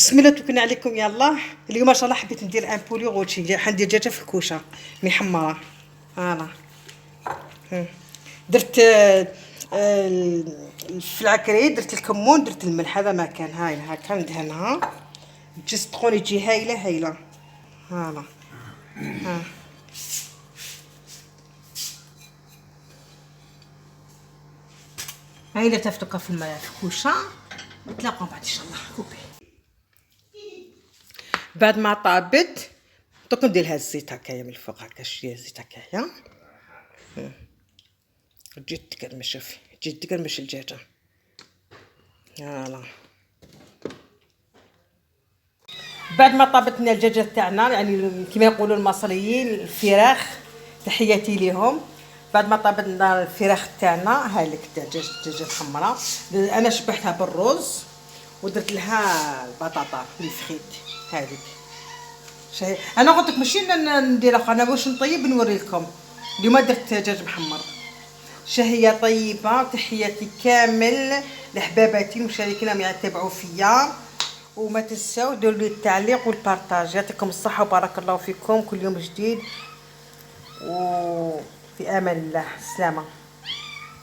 بسم الله توكلنا عليكم. يلا اليوم ان شاء الله حبيت ندير ان بولي غوتشي، حندير دجاجه في الكوشه محمره. انا درت في العكري، درت الكمون، درت الملح، هذا ما كان. هاي هكا ندهنها تجي صدقوني تجي هايله هايله. هانا ها هايله تفتقها في الماء في الكوشه. نتلاقاو بعد ان شاء الله. كوبي بعد ما طابت دوك ندير لها الزيت هكايا من الفوق، هكا شويه زيت هكايا تجي تقرمش. شوفي تجي تقرمش الدجاجه. يلا بعد ما طابت لنا الدجاجه تاعنا، يعني كما يقولوا المصريين الفراخ، تحياتي ليهم. بعد ما طابت لنا الفراخ تاعنا، هاي لك الدجاجه الحمراء، انا شبحتها بالرز ودرت لها البطاطا الفخيت هذيك. انا قلت لك ماشي ندير انا واش نطيب نوري لكم. اليوم درت دجاج محمر. شهيه طيبه، تحياتي كامل لحباباتي المشاركين اللي يتابعوا فيا، وما تنساو ديروا لي التعليق والبارطاج. يعطيكم الصحه وبارك الله فيكم. كل يوم جديد وفي امان الله. سلامه.